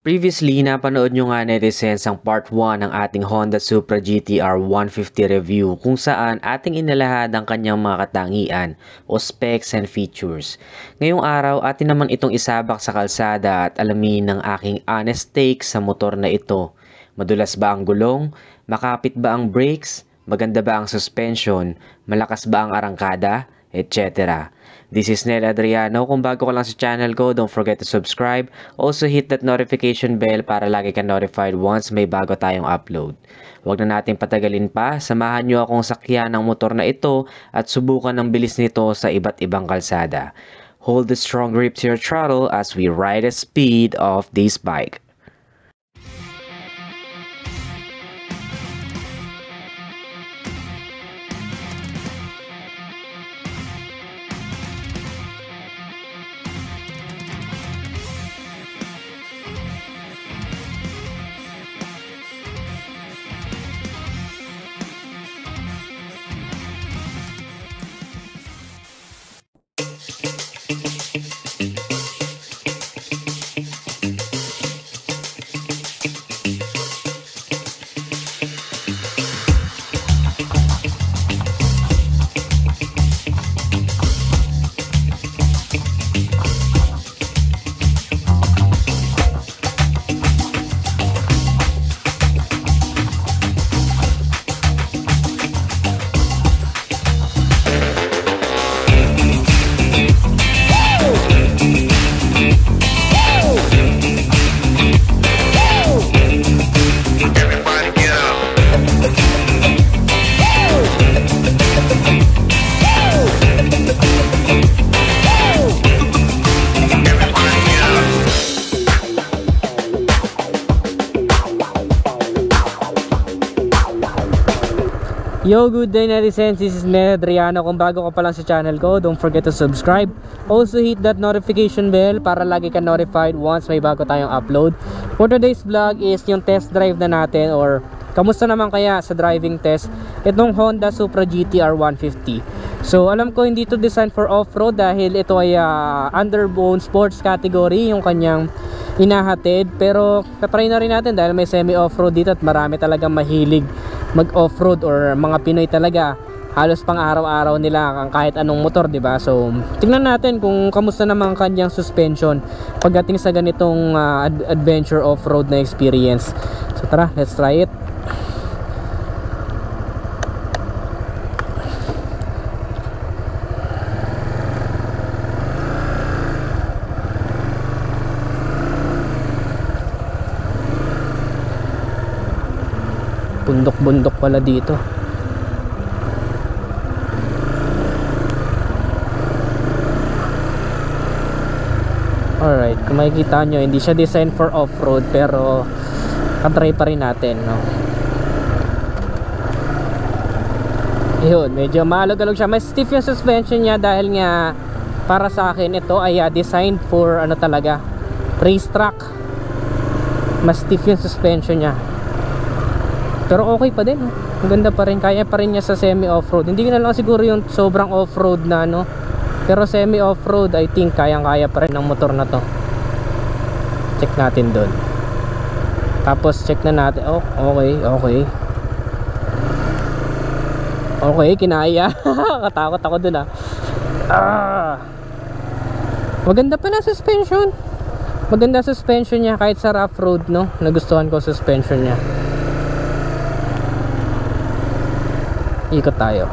Previously, napanood nyo nga netizens ang part 1 ng ating Honda Supra GT-R 150 review kung saan ating inalahad ang kanyang mga katangian o specs and features. Ngayong araw, atin naman itong isabak sa kalsada at alamin ng aking honest take sa motor na ito. Madulas ba ang gulong? Makapit ba ang brakes? Maganda ba ang suspension? Malakas ba ang arangkada? Etc. This is Nel Adriano. Kung bago ka lang sa channel ko, don't forget to subscribe. Also hit that notification bell para lagi ka notified once may bago tayong upload. Huwag na natin patagalin pa, samahan nyo akong sakyan ng motor na ito at subukan ang bilis nito sa iba't ibang kalsada. Hold the strong grip to your throttle as we ride the speed of this bike. Yo, good day netizens, this is Nel Adriano. Kung bago ka pa lang sa channel ko, don't forget to subscribe. Also hit that notification bell para lagi ka notified once may bago tayong upload. For today's vlog is yung test drive na natin, or kamusta naman kaya sa driving test itong Honda Supra GT-R 150. So alam ko hindi to design for off-road dahil ito ay underbone sports category yung kanyang inahatid, pero katry na rin natin dahil may semi off-road dito at marami talagang mahilig mag off-road or mga Pinoy talaga, halos pang araw-araw nila ang kahit anong motor, di ba? So tingnan natin kung kamusta naman ang kanyang suspension pagdating sa ganitong adventure off-road na experience. So tara, let's try it. Bundok-bundok pala dito. Alright, kung makikita nyo, hindi siya design for off-road pero try pa rin natin, no? Yun, medyo maalog-alog siya. May stiff yung suspension niya dahil nga para sa akin ito ay designed for ano talaga, racetrack. Mas stiff yung suspension niya. Pero okay pa din, ang ganda pa rin, kaya pa rin niya sa semi off-road. Hindi na lang siguro yung sobrang off-road na ano, pero semi off-road I think kayang-kaya pa rin ng motor na to. Check natin doon. Tapos check na natin. Oh, okay, kinaya. Katakot ako doon maganda pala suspension. Maganda suspension niya kahit sa rough road, no? Nagustuhan ko suspension niya. Ikot tayo.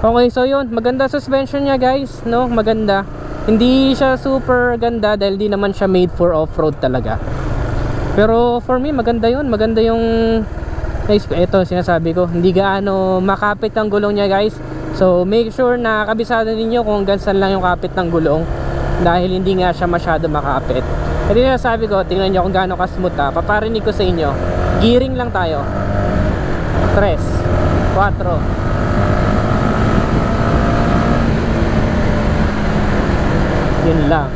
Okay, so yun, maganda suspension niya guys, no? Maganda. Hindi siya super ganda dahil di naman siya made for off-road talaga. Pero for me, maganda yun. Maganda yung ito sinasabi ko, hindi gaano makapit ang gulong niya guys. So make sure na kabisado ninyo kung hanggang saan lang yung kapit ng gulong, dahil hindi nga siya masyado makapit. Ito yung sinasabi ko, tingnan nyo kung gaano ka-smooth paparinig ko sa inyo. Gearing lang tayo. 3 4. Yun lang.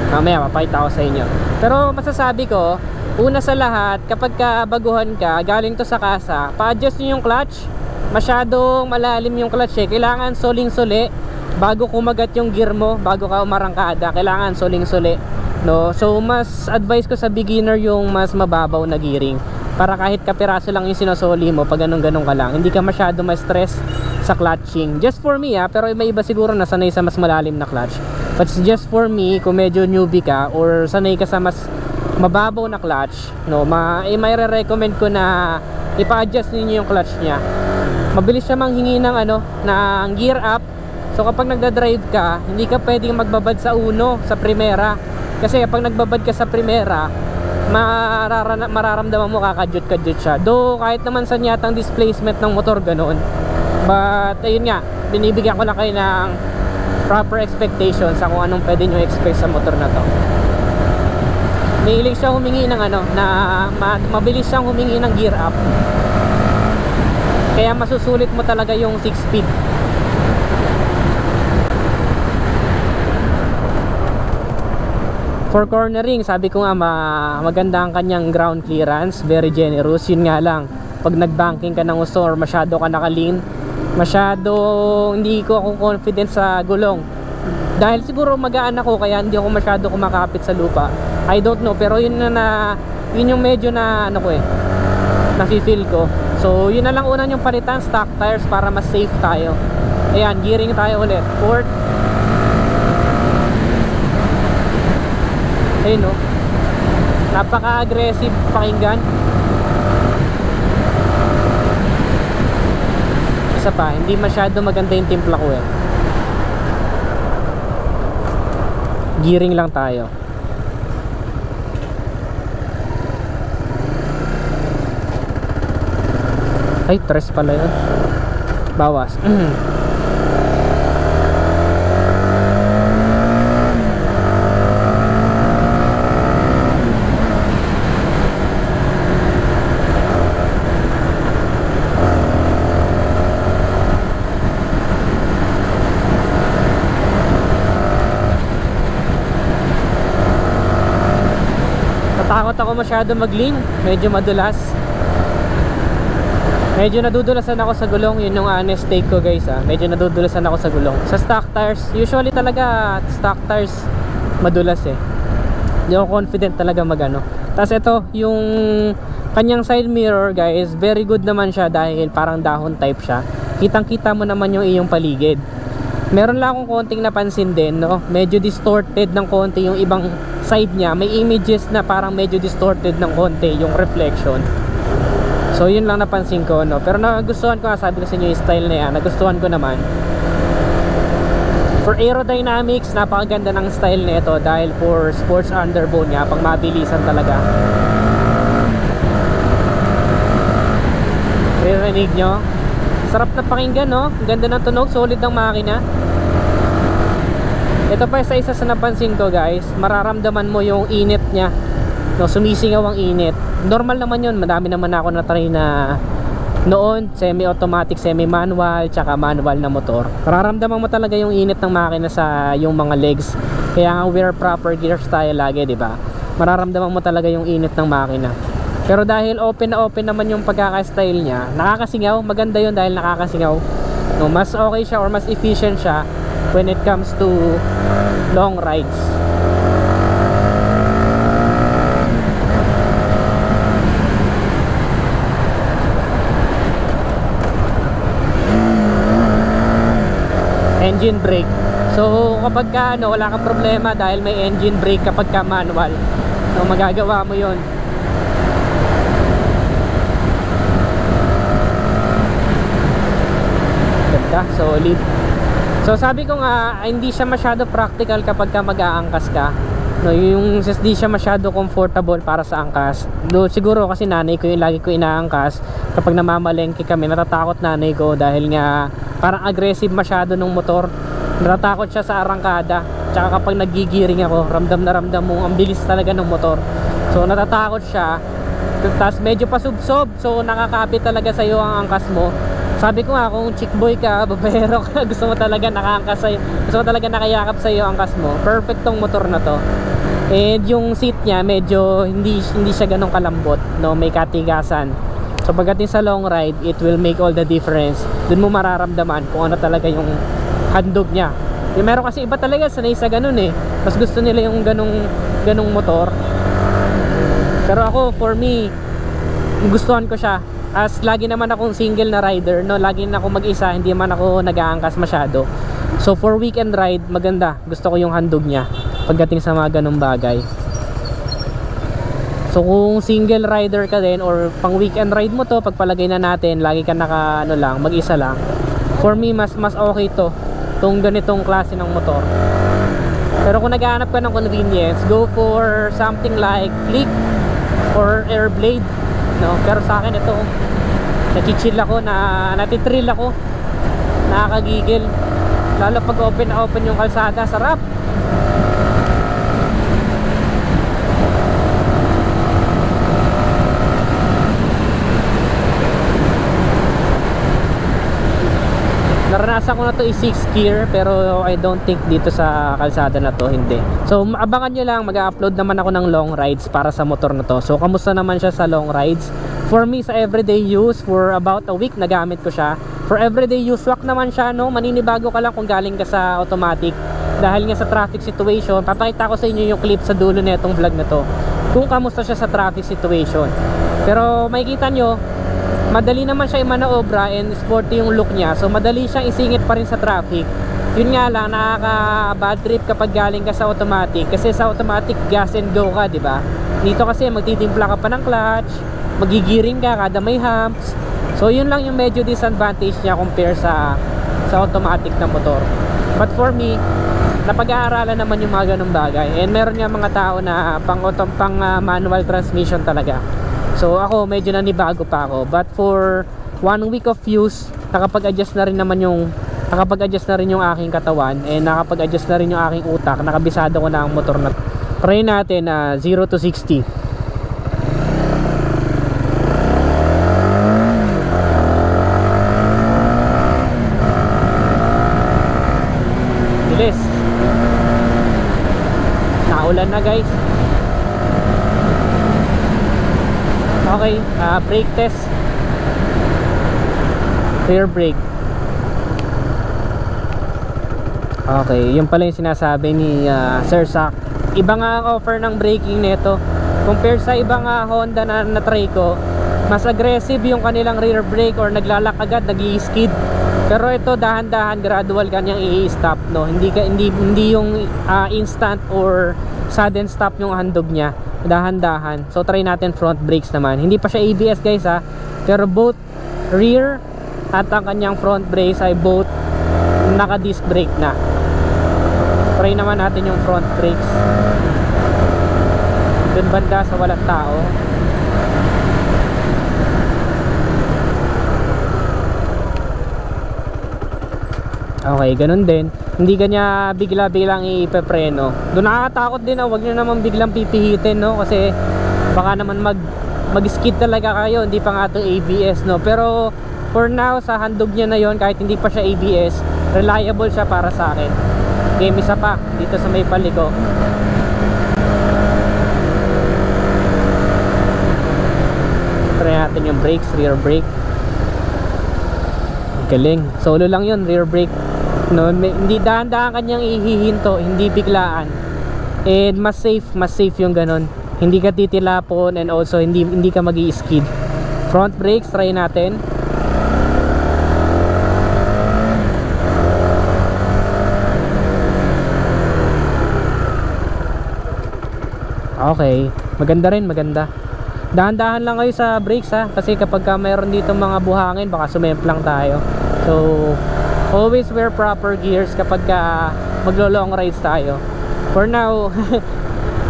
Mamaya mapakita ko sa inyo. Pero masasabi ko, una sa lahat, kapag baguhan ka, galing to sa kasa, pa-adjust nyo yung clutch. Masyadong malalim yung clutch Kailangan soling-suli bago kumagat yung gear mo, bago ka umarangkada. Kailangan soling-suli. no? So mas advice ko sa beginner yung mas mababaw na gearing, para kahit kapiraso lang yung sinusoli mo, pag ganun ka lang, hindi ka masyado ma-stress sa clutching. Just for me pero may iba siguro na sanay sa mas malalim na clutch, but just for me, kung medyo newbie ka or sanay ka sa mas mababaw na clutch, no, may re-recommend ko na ipa-adjust ninyo yung clutch nya. Mabilis siya manghingi ng ng gear up. So kapag nagda-drive ka, hindi ka pwedeng magbabad sa uno, sa primera, kasi pag nagbabad ka sa primera, mararamdaman mo kakadyot-kadyot siya. Though kahit naman sa nyatang displacement ng motor ganoon, but ayun nga, binibigyan ko lang kayo ng proper expectations sa kung anong pwede nyo expect sa motor na to. Mahilig siya humingi ng mabilis siyang humingi ng gear up, kaya masusulit mo talaga yung 6 speed. For cornering, sabi ko nga maganda ang kanyang ground clearance, very generous. Yun nga lang, pag nagbanking ka ng gusto or masyado ka nakalin, hindi ko ako confident sa gulong, dahil siguro magaan ako, kaya hindi ako masyado kumakapit sa lupa. I don't know, pero yun yung medyo nafe-feel ko. So yun na lang una yung palitan, stock tires, para mas safe tayo. Ayan, gearing tayo ulit, fourth. Ayun, no, napaka-aggressive pakinggan. Isa pa, hindi masyado maganda yung timpla ko Gearing lang tayo. Ay, tres pala yun. Bawas. Natakot ako masyado mag-lean, medyo madulas. Medyo nadudulasan ako sa gulong, yun yung honest take ko guys Medyo nadudulasan ako sa gulong. Sa stock tires, usually talaga stock tires madulas Hindi ako confident talaga Tapos ito, yung kanyang side mirror guys, very good naman siya dahil parang dahon type siya. Kitang kita mo naman yung iyong paligid. Meron lang akong konting napansin din, no? Medyo distorted ng konti yung ibang side niya. May images na parang medyo distorted ng konti yung reflection. So yun lang napansin ko, no? Pero nagustuhan ko sabi ko sa inyo yung style na yan, nagustuhan ko naman. For aerodynamics, napakaganda ng style nito dahil for sports underbone nga, pang mabilisan talaga. Rinig nyo? Sarap na pakinggan, no? Ganda ng tunog, solid ng makina. Ito pa isa sa napansin ko guys, mararamdaman mo yung init nya, no? Sumisingaw ang init. Normal naman yun, madami naman ako na-try na noon, semi-automatic, semi-manual, tsaka manual na motor. Mararamdaman mo talaga yung init ng makina sa yung mga legs. Kaya nga wear proper gears tayo lagi, di ba? Mararamdaman mo talaga yung init ng makina. Pero dahil open na open naman yung pagkaka-style niya, nakakasingaw, maganda yun dahil nakakasingaw. No, mas okay siya or mas efficient siya when it comes to long rides. Engine brake. So kapag ka wala kang problema dahil may engine brake kapag ka manual, no, magagawa mo yun. Ganda, solid. So sabi ko nga, hindi siya masyado practical kapag ka mag-aangkas ka, no, yung hindi siya masyado comfortable para sa angkas. Do siguro kasi nanay ko yung lagi ko inaangkas. Kapag namamalengke kami, natatakot nanay ko dahil nga parang aggressive masyado ng motor. Natatakot siya sa arangkada. Tsaka kapag nagigiring ako, ramdam na ramdam mo ang bilis talaga ng motor. So natatakot siya. Tapos medyo pasubsob, so nakakapit talaga sa iyo ang angkas mo. Sabi ko nga, kung chick boy ka, babaero ka, gusto mo talaga nakaangkas sa'yo, gusto mo talaga nakayakap sa'yo ang angkas mo, perfect tong motor na to. And yung seat niya medyo hindi siya ganong kalambot, no, may katigasan. So pagdating sa long ride, it will make all the difference. Dun mo mararamdaman kung ano talaga yung handog niya. Yung meron kasi iba talaga sanay sa ganun eh. Mas gusto nila yung ganung motor. Pero ako, for me, gustuhan ko siya. As lagi naman akong single na rider, no, lagi na ako mag-isa, hindi man ako nag-aangkas masyado. So for weekend ride, maganda. Gusto ko yung handog niya pagdating sa mga ganung bagay. So kung single rider ka din or pang weekend ride mo to, pagpalagay na natin, lagi ka naka ano lang, mag-isa lang. For me, mas okay to, tong ganitong klase ng motor. Pero kung naghahanap ka ng convenience, go for something like Click or Airblade, no? Pero sa akin ito, nachichill ako, natitrill ako, nakakagigil. Lalo pag open yung kalsada, sarap. Naranasan ko na to i-6 gear, pero I don't think dito sa kalsada na to, hindi. So abangan nyo lang, mag-upload naman ako ng long rides para sa motor na to. So kamusta naman siya sa long rides? For me, sa everyday use, for about a week nagamit ko siya. For everyday use, swak naman siya, no? Maninibago ka lang kung galing ka sa automatic. Dahil nga sa traffic situation, papakita ko sa inyo yung clip sa dulo na itong vlog na to, kung kamusta siya sa traffic situation. Pero makikita nyo, madali naman siya i-manoobra and sporty yung look niya. So madali siyang isingit pa rin sa traffic. Yun nga lang, nakaka-bad trip kapag galing ka sa automatic. Kasi sa automatic, gas and go ka, diba? Dito kasi magtitimpla ka pa ng clutch, magigiring ka kada may humps. So yun lang yung medyo disadvantage niya compare sa automatic na motor. But for me, napag-aaralan naman yung mga ganung bagay. And meron nga mga tao na pang manual transmission talaga. So ako medyo nanibago pa ako. But for 1 week of use, nakapag-adjust na rin yung aking katawan, and nakapag-adjust na rin yung aking utak. Nakabisado ko na ang motor na. Try natin 0 to 60. Bilis. Naulan na, guys. Okay, brake test. Rear brake. Okay, yun pala yung sinasabi ni Sir Sak. Iba nga ang offer ng braking nito compared sa ibang Honda na try ko. Mas aggressive yung kanilang rear brake, or naglalak agad, nag-i-skid. Pero ito dahan-dahan, gradual kanyang i-stop, no? Hindi yung instant or sudden stop yung handog niya. Dahan-dahan. So try natin front brakes naman. Hindi pa siya ABS, guys, ha. Pero both rear at ang kanyang front brakes ay both naka-disc brake na. Try naman natin yung front brakes. Dun banda sa walang tao. Okay, ganun din. Hindi kanya bigla-biglang ipepreno. Doon nakakatakot din, huwag nyo naman biglang pipihitin, no? Kasi baka naman mag-skid talaga kayo. Hindi pa nga ito ABS, no? Pero for now, sa handog niya na yon, kahit hindi pa siya ABS, reliable siya para sa akin. Game isa pa dito sa may paliko. Try natin yung brakes, rear brake. Galing. Solo lang yun, rear brake. No, hindi dahan-dahan kanyang ihihinto, hindi biglaan. And mas safe yung ganon. Hindi ka titilapon, and also hindi ka magi-skid. Front brakes, try natin. Okay, maganda rin, maganda. Dahan-dahan lang kayo sa brakes, ha, kasi kapag mayroon dito mga buhangin, baka sumemplang tayo. So always wear proper gears kapag maglo-long rides tayo. For now,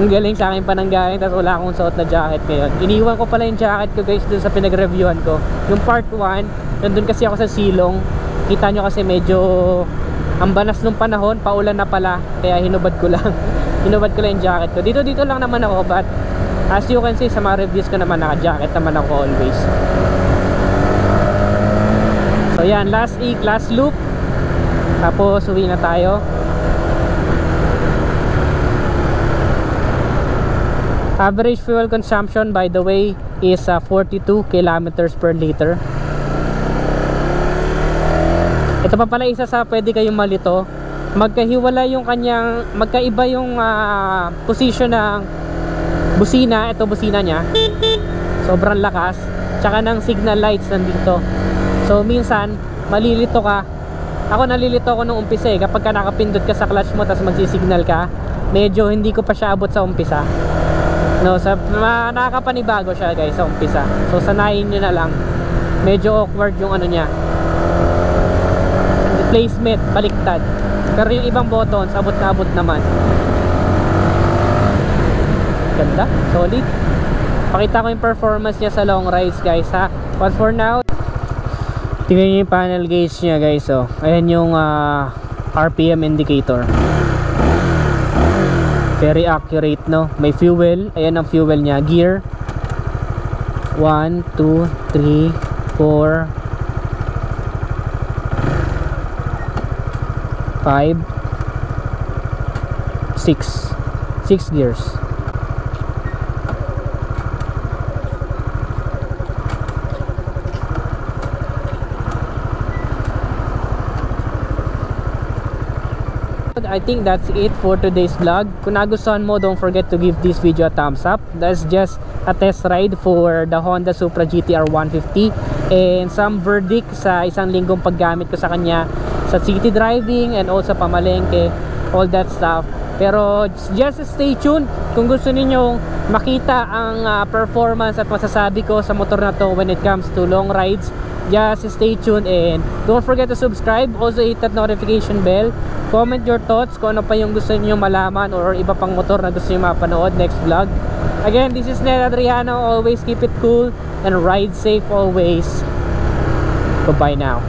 ang galing sa akin pananggaling, tapos wala akong suot na jacket ngayon. Iniwan ko pala yung jacket ko, guys, dun sa pinag-reviewhan ko. Yung part 1, nandun kasi ako sa silong. Kita nyo kasi medyo ang banas nung panahon, paulan na pala, kaya hinubad ko lang. Hinubad ko lang yung jacket ko. Dito lang naman ako, but as you can see sa mga reviews ko naman, naka-jacket naman ako always. So yan, last loop. Tapos uwi na tayo. Average fuel consumption, by the way, is 42 kilometers per liter. Ito pa pala isa sa pwede kayong malito magkahiwala yung kanyang, magkaiba yung position ng busina. Ito busina niya, sobrang lakas, tsaka ng signal lights nandito. So minsan malilito ka. Ako nalilito ako nung umpisa kapag ka nakapindot ka sa clutch mo tapos magsisignal ka, medyo hindi ko pa siya abot sa umpisa. No, nakakapanibago siya guys sa umpisa. So sanayin nyo na lang. Medyo awkward yung ano niya, placement, baliktad. Pero yung ibang buttons, abot na abot naman. Ganda, solid. Pakita ko yung performance niya sa long rides guys ha. But for now, tingnan nyo yung panel gauge niya guys. So, ayan yung RPM indicator. Very accurate, no? May fuel, ayan ang fuel niya. Gear 1, 2, 3, 4, 5, 6 gears. I think that's it for today's vlog. Kung nagustuhan mo, don't forget to give this video a thumbs up. That's just a test ride for the Honda Supra GT-R 150 and some verdict sa isang linggong paggamit ko sa kanya sa city driving and also pamalengke, all that stuff. Pero just stay tuned kung gusto ninyong makita ang performance at masasabi ko sa motor na to when it comes to long rides. Just stay tuned and don't forget to subscribe. Also hit that notification bell. Comment your thoughts kung ano pa yung gusto niyo malaman or iba pang motor na gusto niyo mapanood next vlog. Again, this is Ned Adriano. Always keep it cool and ride safe always. Goodbye now.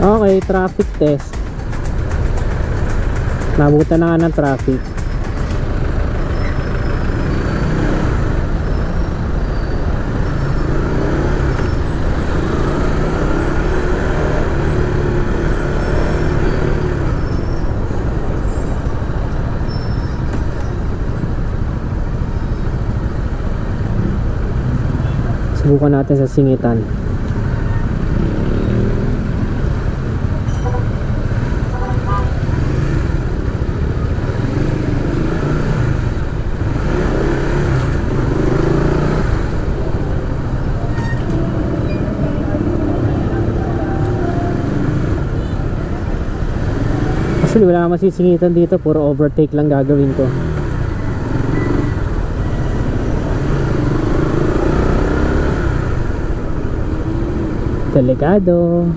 Okay, traffic test. Nabutan na nga ng traffic. Subukan natin sa singitan. Actually wala akong masisingitan dito, puro overtake lang gagawin ko. Delikado.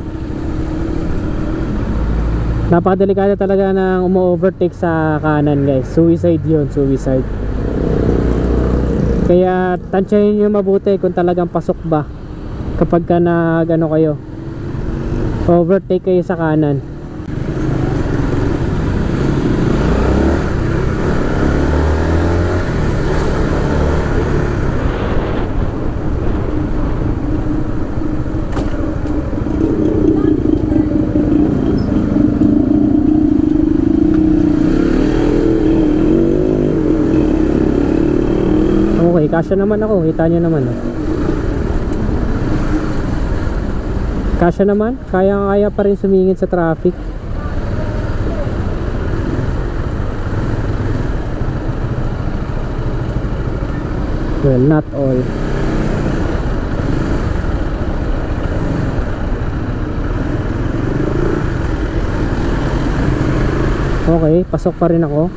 Napakadelikado talaga ng umo-overtake sa kanan guys. Suicide yun, suicide. Kaya tansyahin nyo mabuti kung talagang pasok ba kapag ka ano kayo, overtake kayo sa kanan. Okay, kasya naman ako, kita nyo naman. Kasya naman, kaya pa rin sumingit sa traffic. Well, not all. Okay, pasok pa rin ako.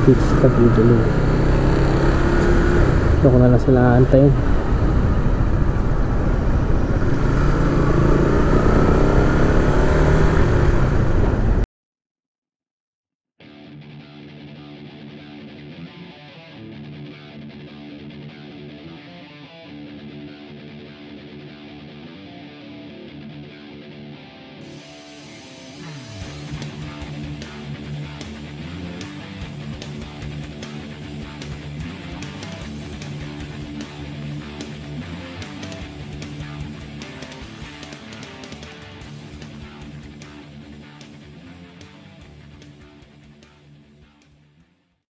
dito sa bibili. Ito ko na lang sila aantayin.